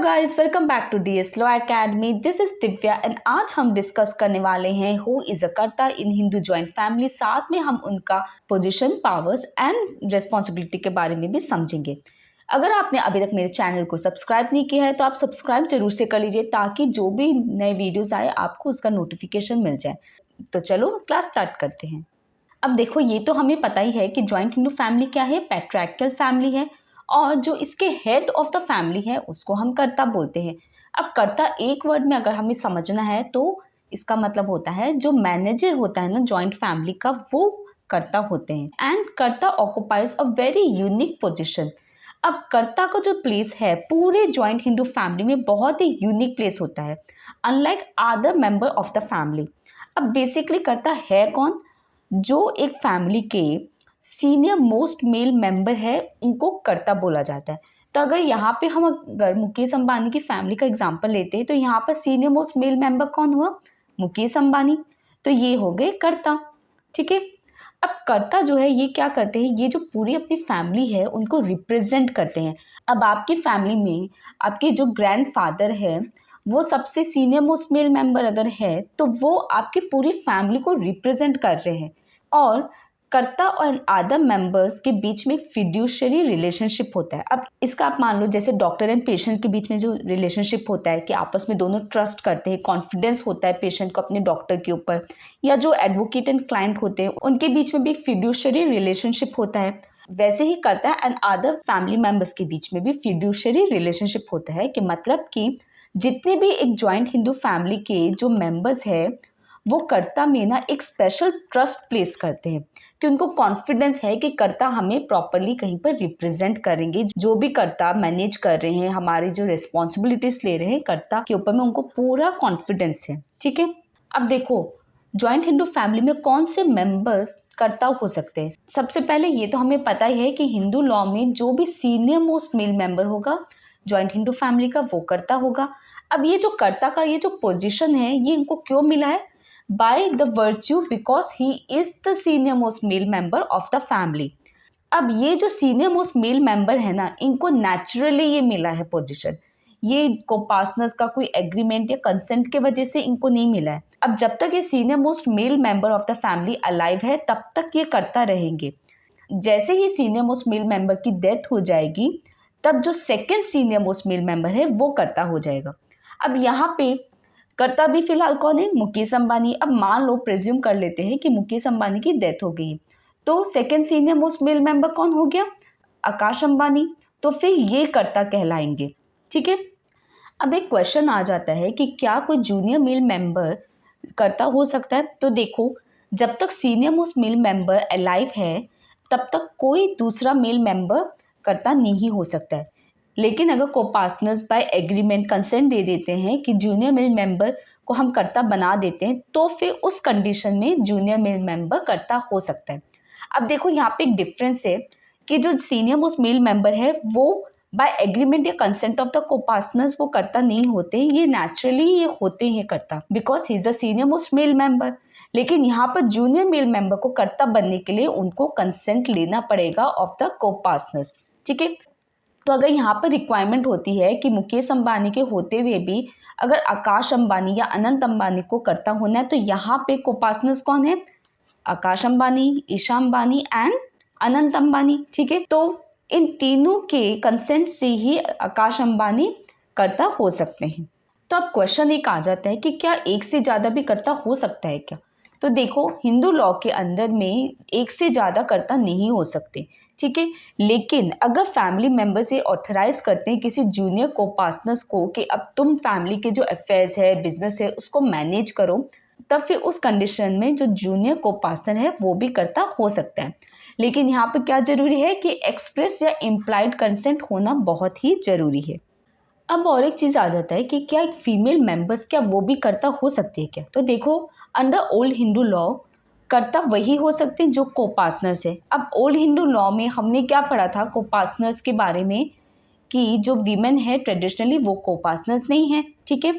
Guys, welcome back to DS law academy. This is Divya and आज हम discuss करने वाले हैं हु इज अ कर्ता इन हिंदू जॉइंट फैमिली। साथ में हम उनका पोजीशन, पावर्स एंड रिस्पॉन्सिबिलिटी के बारे में भी समझेंगे। अगर आपने अभी तक मेरे चैनल को सब्सक्राइब नहीं किया है तो आप सब्सक्राइब जरूर से कर लीजिए ताकि जो भी नए वीडियोस आए आपको उसका नोटिफिकेशन मिल जाए। तो चलो क्लास स्टार्ट करते हैं। अब देखो, ये तो हमें पता ही है कि जॉइंट हिंदू फैमिली क्या है, पैट्रियार्कल फैमिली है और जो इसके हेड ऑफ द फैमिली है उसको हम कर्ता बोलते हैं। अब कर्ता एक वर्ड में अगर हमें समझना है तो इसका मतलब होता है जो मैनेजर होता है ना जॉइंट फैमिली का, वो कर्ता होते हैं। एंड कर्ता occupies a very unique position. अब कर्ता का जो प्लेस है पूरे जॉइंट हिंदू फैमिली में बहुत ही यूनिक प्लेस होता है, unlike other member of the family. अब बेसिकली कर्ता है कौन? जो एक फैमिली के सीनियर मोस्ट मेल मेंबर है उनको कर्ता बोला जाता है। तो अगर यहाँ पे हम अगर मुकेश अंबानी की फैमिली का एग्जांपल लेते हैं तो यहाँ पर सीनियर मोस्ट मेल मेंबर कौन हुआ? मुकेश अंबानी। तो ये हो गए कर्ता। ठीक है। अब कर्ता जो है ये क्या करते हैं, ये जो पूरी अपनी फैमिली है उनको रिप्रेजेंट करते हैं। अब आपकी फैमिली में आपके जो ग्रैंडफादर है वो सबसे सीनियर मोस्ट मेल मेंबर अगर है तो वो आपकी पूरी फैमिली को रिप्रेजेंट कर रहे हैं। और कर्ता और अदर मेंबर्स के बीच में एक फिड्यूशियरी रिलेशनशिप होता है। अब इसका आप मान लो जैसे डॉक्टर एंड पेशेंट के बीच में जो रिलेशनशिप होता है कि आपस में दोनों ट्रस्ट करते हैं, कॉन्फिडेंस होता है पेशेंट को अपने डॉक्टर के ऊपर, या जो एडवोकेट एंड क्लाइंट होते हैं उनके बीच में भी एक फिड्यूशियरी रिलेशनशिप होता है। वैसे ही कर्ता एंड अदर फैमिली मेंबर्स के बीच में भी फिड्यूशियरी रिलेशनशिप होता है कि मतलब कि जितने भी एक जॉइंट हिंदू फैमिली के जो मेंबर्स है वो कर्ता में ना एक स्पेशल ट्रस्ट प्लेस करते हैं कि उनको कॉन्फिडेंस है कि कर्ता हमें प्रॉपरली कहीं पर रिप्रेजेंट करेंगे। जो भी कर्ता मैनेज कर रहे हैं, हमारी जो रिस्पॉन्सिबिलिटीज ले रहे हैं कर्ता के ऊपर में, उनको पूरा कॉन्फिडेंस है। ठीक है। अब देखो, जॉइंट हिंदू फैमिली में कौन से मेंबर्स कर्ता हो सकते हैं। सबसे पहले ये तो हमें पता ही है कि हिंदू लॉ में जो भी सीनियर मोस्ट मेल मेंबर होगा जॉइंट हिंदू फैमिली का वो कर्ता होगा। अब ये जो कर्ता का ये जो पोजीशन है ये इनको क्यों मिला है? by the virtue because he is the senior most male member of the family। अब ये जो सीनियर मोस्ट मेल मेंबर है ना, इनको नेचुरली ये मिला है पोजीशन। ये कोपार्टनर्स का कोई एग्रीमेंट या कंसेंट के वजह से इनको नहीं मिला है। अब जब तक ये senior most male member of the family alive है तब तक ये करता रहेंगे। जैसे ही सीनियर मोस्ट मेल मेंबर की डेथ हो जाएगी तब जो second senior most male member है वो करता हो जाएगा। अब यहाँ पे कर्ता भी फिलहाल कौन है? मुकेश अंबानी। अब मान लो, प्रेज्यूम कर लेते हैं कि मुकेश अंबानी की डेथ हो गई तो second senior most male member कौन हो गया? आकाश अंबानी। तो फिर ये कर्ता कहलाएंगे। ठीक है। अब एक क्वेश्चन आ जाता है कि क्या कोई जूनियर मेल मेंबर कर्ता हो सकता है? तो देखो, जब तक senior most male member alive है तब तक कोई दूसरा मेल मेंबर कर्ता नहीं हो सकता है। लेकिन अगर कोपार्टनर्स बाय एग्रीमेंट कंसेंट दे देते हैं कि जूनियर मेल मेंबर को हम कर्ता बना देते हैं तो फिर उस कंडीशन में जूनियर मेल मेंबर कर्ता हो सकता है। अब देखो, यहाँ पे एक डिफरेंस है कि जो सीनियर मोस्ट मेल मेंबर है वो बाय एग्रीमेंट या कंसेंट ऑफ द कोपार्टनर्स वो कर्ता नहीं होते, ये नेचुरली ये होते हैं कर्ता because he is the senior most male member. लेकिन यहाँ पर जूनियर मेल मेंबर को कर्ता बनने के लिए उनको कंसेंट लेना पड़ेगा ऑफ द कोपार्टनर्स। ठीक है। तो अगर यहाँ पर रिक्वायरमेंट होती है कि मुकेश अंबानी के होते हुए भी अगर आकाश अंबानी या अनंत अंबानी को कर्ता होना है तो यहाँ पे कोपार्टनर्स कौन है? आकाश अंबानी, ईशा अंबानी एंड अनंत अंबानी। ठीक है। तो इन तीनों के कंसेंट से ही आकाश अंबानी कर्ता हो सकते हैं। तो अब क्वेश्चन एक आ जाता है कि क्या एक से ज़्यादा भी कर्ता हो सकता है क्या? तो देखो, हिंदू लॉ के अंदर में एक से ज़्यादा कर्ता नहीं हो सकते। ठीक है। लेकिन अगर फैमिली मेंबर्स ये ऑथराइज करते हैं किसी जूनियर को पार्टनर्स को कि अब तुम फैमिली के जो अफेयर्स है, बिजनेस है, उसको मैनेज करो, तब फिर उस कंडीशन में जो जूनियर को पार्टनर है वो भी कर्ता हो सकता है। लेकिन यहाँ पर क्या जरूरी है कि एक्सप्रेस या इम्प्लाइड कंसेंट होना बहुत ही जरूरी है। अब और एक चीज़ आ जाता है कि क्या एक फीमेल मेंबर्स क्या वो भी कर्ता हो सकती है क्या? तो देखो, अंडर ओल्ड हिंदू लॉ कर्ता वही हो सकते हैं जो कोपार्टनर्स है। अब ओल्ड हिंदू लॉ में हमने क्या पढ़ा था कोपार्टनर्स के बारे में कि जो वीमेन है ट्रेडिशनली वो कोपार्टनर्स नहीं है। ठीक है।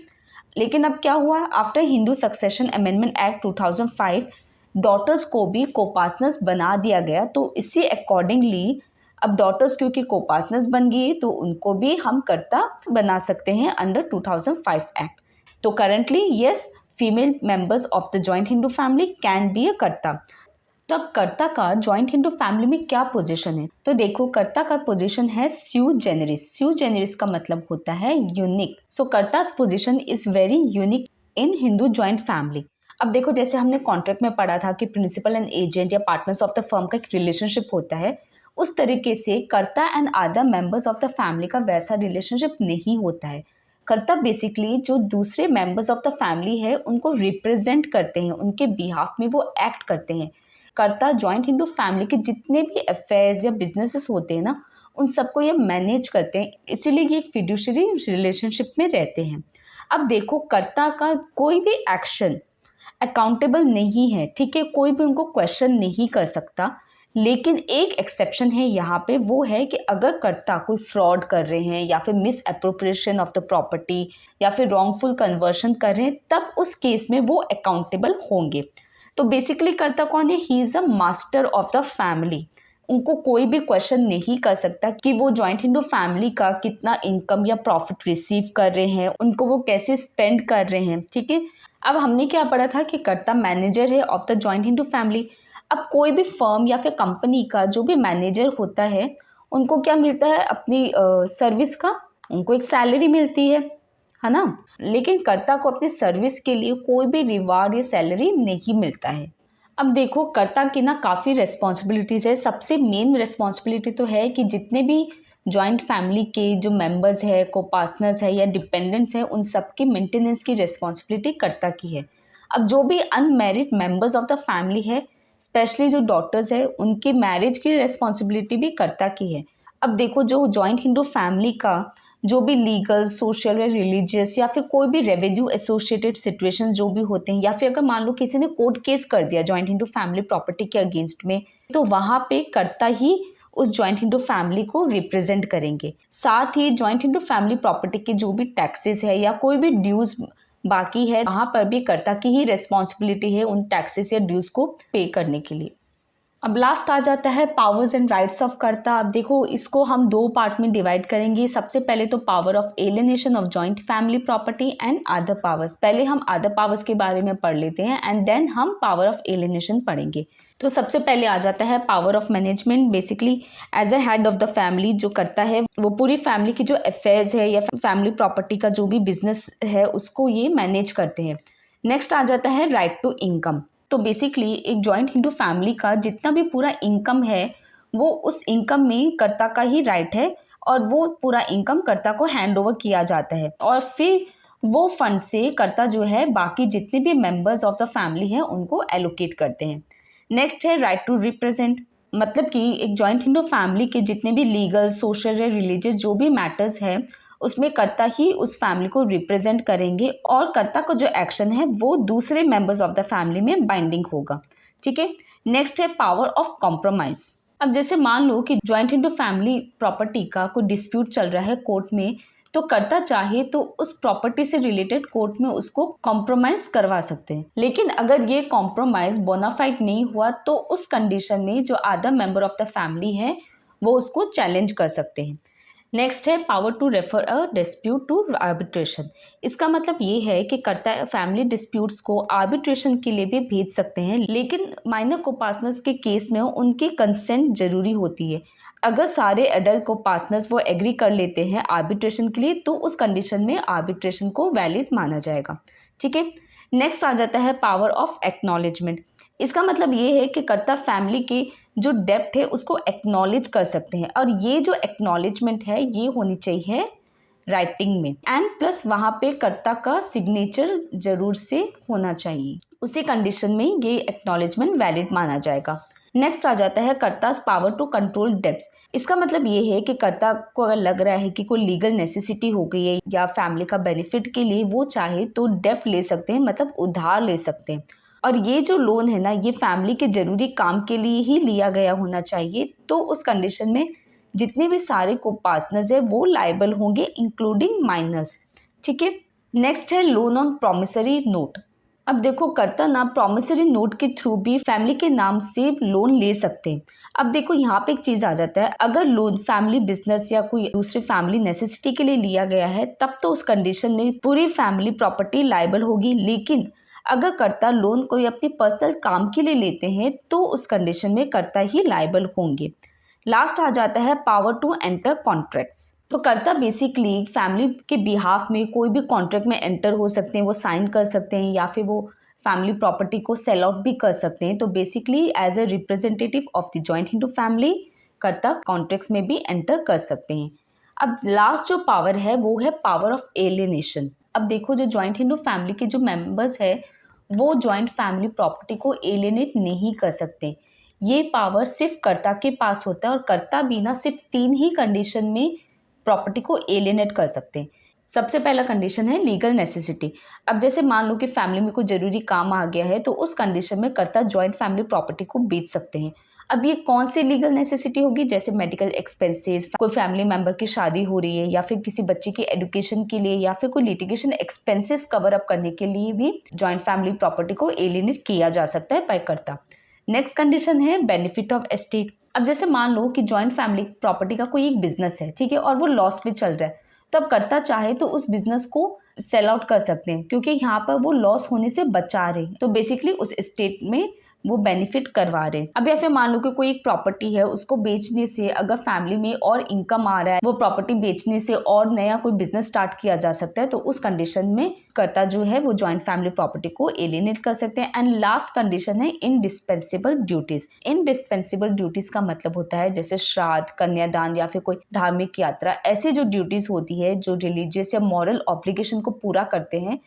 लेकिन अब क्या हुआ, after Hindu succession amendment act 2005 daughters को भी कोपार्टनर्स बना दिया गया। तो इसी अकॉर्डिंगली अब डॉटर्स क्योंकि को पार्टनर्स बन गई तो उनको भी हम कर्ता बना सकते हैं अंडर 2005 एक्ट। तो currently yes, female members of the joint Hindu family can be a कर्ता। तो अब कर्ता का जॉइंट हिंदू फैमिली में क्या पोजीशन है? तो देखो, कर्ता का पोजीशन है स्यू जेनरिस। स्यू जेनरिस का मतलब होता है unique. So karta's position is very unique in Hindu joint family. अब देखो, जैसे हमने कॉन्ट्रैक्ट में पढ़ा था कि प्रिंसिपल एंड एजेंट या पार्टनर्स ऑफ द फर्म का एक रिलेशनशिप होता है, उस तरीके से karta and other members of the family का वैसा रिलेशनशिप नहीं होता है। कर्ता बेसिकली जो दूसरे मेंबर्स ऑफ द फैमिली है उनको रिप्रेजेंट करते हैं, उनके बिहाफ में वो एक्ट करते हैं। कर्ता जॉइंट हिंदू फैमिली के जितने भी अफेयर्स या बिजनेसेस होते हैं ना, उन सबको ये मैनेज करते हैं, इसीलिए ये एक फिड्यूशरी रिलेशनशिप में रहते हैं। अब देखो, कर्ता का कोई भी एक्शन अकाउंटेबल नहीं है, ठीक है, कोई भी उनको क्वेश्चन नहीं कर सकता। लेकिन एक एक्सेप्शन है यहाँ पे, वो है कि अगर कर्ता कोई फ्रॉड कर रहे हैं या फिर miss appropriation of the property या फिर रॉन्गफुल कन्वर्शन कर रहे हैं, तब उस केस में वो अकाउंटेबल होंगे। तो बेसिकली कर्ता कौन है? He is a master of the family. उनको कोई भी क्वेश्चन नहीं कर सकता कि वो जॉइंट हिंदू फैमिली का कितना इनकम या प्रॉफिट रिसीव कर रहे हैं, उनको वो कैसे स्पेंड कर रहे हैं, ठीक है। अब हमने क्या पढ़ा था कि कर्ता मैनेजर है of the joint Hindu family. अब कोई भी फर्म या फिर कंपनी का जो भी मैनेजर होता है, उनको क्या मिलता है? अपनी सर्विस का उनको एक सैलरी मिलती है ना। लेकिन कर्ता को अपनी सर्विस के लिए कोई भी रिवार्ड या सैलरी नहीं मिलता है। अब देखो, कर्ता की ना काफ़ी रिस्पॉन्सिबिलिटीज़ है। सबसे मेन रिस्पॉन्सिबिलिटी तो है कि जितने भी जॉइंट फैमिली के जो मेंबर्स है, को पार्टनर्स है या डिपेंडेंट्स है, उन सबकी मेंटेनेंस की रिस्पॉन्सिबिलिटी कर्ता की है। अब जो भी unmarried members of the family है, स्पेशली जो डॉटर्स है, उनकी मैरिज की रिस्पॉन्सिबिलिटी भी कर्ता की है। अब देखो, जो जॉइंट हिंदू फैमिली का जो भी लीगल, सोशल या रिलीजियस या फिर कोई भी रेवेन्यू एसोसिएटेड सिचुएशन जो भी होते हैं, या फिर अगर मान लो किसी ने कोर्ट केस कर दिया जॉइंट हिंदू फैमिली प्रॉपर्टी के अगेंस्ट में, तो वहाँ पे कर्ता ही उस जॉइंट हिंदू फैमिली को रिप्रेजेंट करेंगे। साथ ही जॉइंट हिंदू फैमिली प्रॉपर्टी के जो भी टैक्सेस है या कोई भी ड्यूज बाकी है, वहाँ पर भी कर्ता की ही रिस्पॉन्सिबिलिटी है उन टैक्सेस या ड्यूज को पे करने के लिए। अब लास्ट आ जाता है पावर्स एंड राइट्स ऑफ कर्ता। अब देखो, इसको हम दो पार्ट में डिवाइड करेंगे। सबसे पहले तो power of alienation of joint family property and other powers. पहले हम अदर पावर्स के बारे में पढ़ लेते हैं एंड देन हम पावर ऑफ एलिनेशन पढ़ेंगे। तो सबसे पहले आ जाता है power of management. Basically as a head of the family जो करता है, वो पूरी फैमिली की जो अफेयर्स है या फैमिली प्रॉपर्टी का जो भी बिजनेस है उसको ये मैनेज करते हैं। नेक्स्ट आ जाता है राइट टू इनकम। तो बेसिकली एक जॉइंट हिंदू फैमिली का जितना भी पूरा इनकम है, वो उस इनकम में कर्ता का ही राइट है और वो पूरा इनकम कर्ता को हैंड ओवर किया जाता है और फिर वो फंड से कर्ता जो है बाकी जितने भी मेंबर्स ऑफ द फैमिली हैं उनको एलोकेट करते हैं। नेक्स्ट है राइट टू रिप्रेजेंट। मतलब कि एक जॉइंट हिंदू फैमिली के जितने भी लीगल, सोशल या रिलीजियस जो भी मैटर्स हैं, उसमें कर्ता ही उस फैमिली को रिप्रेजेंट करेंगे और कर्ता का जो एक्शन है वो दूसरे मेंबर्स ऑफ द फैमिली में बाइंडिंग होगा, ठीक है। नेक्स्ट है पावर ऑफ कॉम्प्रोमाइज। अब जैसे मान लो कि जॉइंट हिंदू फैमिली प्रॉपर्टी का कोई डिस्प्यूट चल रहा है कोर्ट में, तो कर्ता चाहे तो उस प्रॉपर्टी से रिलेटेड कोर्ट में उसको कॉम्प्रोमाइज करवा सकते हैं। लेकिन अगर ये कॉम्प्रोमाइज बोनाफाइड नहीं हुआ तो उस कंडीशन में जो other member of the family है वो उसको चैलेंज कर सकते हैं। नेक्स्ट है power to refer a dispute to arbitration. इसका मतलब ये है कि कर्ता फैमिली डिस्प्यूट्स को आर्बिट्रेशन के लिए भी भेज सकते हैं, लेकिन माइनर को पार्टनर्स के केस में उनकी कंसेंट जरूरी होती है। अगर सारे एडल्ट को पार्टनर्स वो एग्री कर लेते हैं आर्बिट्रेशन के लिए, तो उस कंडीशन में आर्बिट्रेशन को वैलिड माना जाएगा, ठीक है। नेक्स्ट आ जाता है पावर ऑफ एक्नॉलेजमेंट। इसका मतलब ये है कि कर्ता फैमिली के जो डेप्ट है उसको एक्नॉलेज कर सकते हैं और ये जो एक्नॉलेजमेंट है ये होनी चाहिए राइटिंग में एंड प्लस वहाँ पे कर्ता का सिग्नेचर जरूर से होना चाहिए। उसी कंडीशन में ये एक्नॉलेजमेंट वैलिड माना जाएगा। नेक्स्ट आ जाता है कर्तास पावर टू कंट्रोल डेब्ट्स। इसका मतलब ये है कि कर्ता को अगर लग रहा है कि कोई लीगल नेसेसिटी हो गई है या फैमिली का बेनिफिट के लिए वो चाहे तो डेब्ट ले सकते हैं, मतलब उधार ले सकते हैं। और ये जो लोन है ना, ये फैमिली के जरूरी काम के लिए ही लिया गया होना चाहिए। तो उस कंडीशन में जितने भी सारे को पार्टनर्स है वो लायबल होंगे इंक्लूडिंग माइनर्स, ठीक है। नेक्स्ट है लोन ऑन प्रॉमिसरी नोट। अब देखो कर्ता ना प्रॉमिसरी नोट के थ्रू भी फैमिली के नाम से लोन ले सकते हैं। अब देखो यहाँ पे एक चीज आ जाता है, अगर लोन फैमिली बिजनेस या कोई दूसरी फैमिली नेसेसिटी के लिए लिया गया है तब तो उस कंडीशन में पूरी फैमिली प्रॉपर्टी लायबल होगी। लेकिन अगर कर्ता लोन कोई अपने पर्सनल काम के लिए लेते हैं तो उस कंडीशन में कर्ता ही लायबल होंगे। लास्ट आ जाता है पावर टू एंटर कॉन्ट्रैक्ट्स। तो कर्ता बेसिकली फैमिली के बिहाफ में कोई भी कॉन्ट्रैक्ट में एंटर हो सकते हैं, वो साइन कर सकते हैं या फिर वो फैमिली प्रॉपर्टी को सेल आउट भी कर सकते हैं। तो basically as a representative of the joint Hindu family karta contracts में भी एंटर कर सकते हैं। अब लास्ट जो पावर है वो है पावर ऑफ एलियनेशन। अब देखो जो जॉइंट हिंदू फैमिली के जो मेंबर्स है वो जॉइंट फैमिली प्रॉपर्टी को एलियनेट नहीं कर सकते। ये पावर सिर्फ कर्ता के पास होता है और कर्ता भी ना सिर्फ 3 ही कंडीशन में प्रॉपर्टी को एलियनेट कर सकते हैं। सबसे पहला कंडीशन है लीगल नेसेसिटी। अब जैसे मान लो कि फैमिली में कोई जरूरी काम आ गया है तो उस कंडीशन में कर्ता जॉइंट फैमिली प्रॉपर्टी को बेच सकते हैं। अब ये कौन सी लीगल नेसेसिटी होगी, जैसे मेडिकल एक्सपेंसेस, कोई फैमिली मेंबर की शादी हो रही है या फिर किसी बच्चे की एजुकेशन के लिए या फिर कोई लिटिगेशन एक्सपेंसेस कवर अप करने के लिए भी जॉइंट फैमिली प्रॉपर्टी को एलियनेट किया जा सकता है बाय कर्ता। नेक्स्ट कंडीशन है बेनिफिट ऑफ एस्टेट। अब जैसे मान लो कि जॉइंट फैमिली प्रॉपर्टी का कोई एक बिजनेस है, ठीक है, और वो लॉस में चल रहा है, तो अब कर्ता चाहे तो उस बिजनेस को सेल आउट कर सकते हैं क्योंकि यहाँ पर वो लॉस होने से बचा रहे हैं। तो बेसिकली उस स्टेट में वो बेनिफिट करवा रहे हैं। अब या फिर मान लो कि कोई एक प्रॉपर्टी है, उसको बेचने से अगर फैमिली में और इनकम आ रहा है, वो प्रॉपर्टी बेचने से और नया कोई बिजनेस स्टार्ट किया जा सकता है, तो उस कंडीशन में कर्ता जो है वो जॉइंट फैमिली प्रॉपर्टी को एलियनेट कर सकते हैं। एंड लास्ट कंडीशन है इनडिस्पेंसिबल ड्यूटीज। इनडिस्पेंसिबल ड्यूटीज का मतलब होता है जैसे श्राद्ध, कन्यादान या फिर कोई धार्मिक यात्रा, ऐसी जो ड्यूटीज होती है जो रिलीजियस या मॉरल ऑब्लिगेशन को पूरा करते हैं,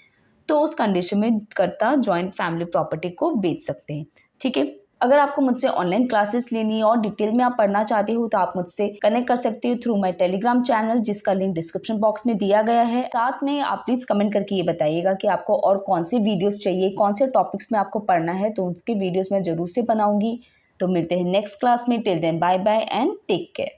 तो उस कंडीशन में कर्ता जॉइंट फैमिली प्रॉपर्टी को बेच सकते हैं। ठीक है, अगर आपको मुझसे ऑनलाइन क्लासेस लेनी है और डिटेल में आप पढ़ना चाहते हो तो आप मुझसे कनेक्ट कर सकते हो थ्रू माय टेलीग्राम चैनल, जिसका लिंक डिस्क्रिप्शन बॉक्स में दिया गया है। साथ में आप प्लीज कमेंट करके ये बताइएगा कि आपको और कौन सी वीडियोस चाहिए, कौन से टॉपिक्स में आपको पढ़ना है, तो उसके वीडियोस मैं जरूर से बनाऊंगी। तो मिलते हैं नेक्स्ट क्लास में। Till then bye bye and take care.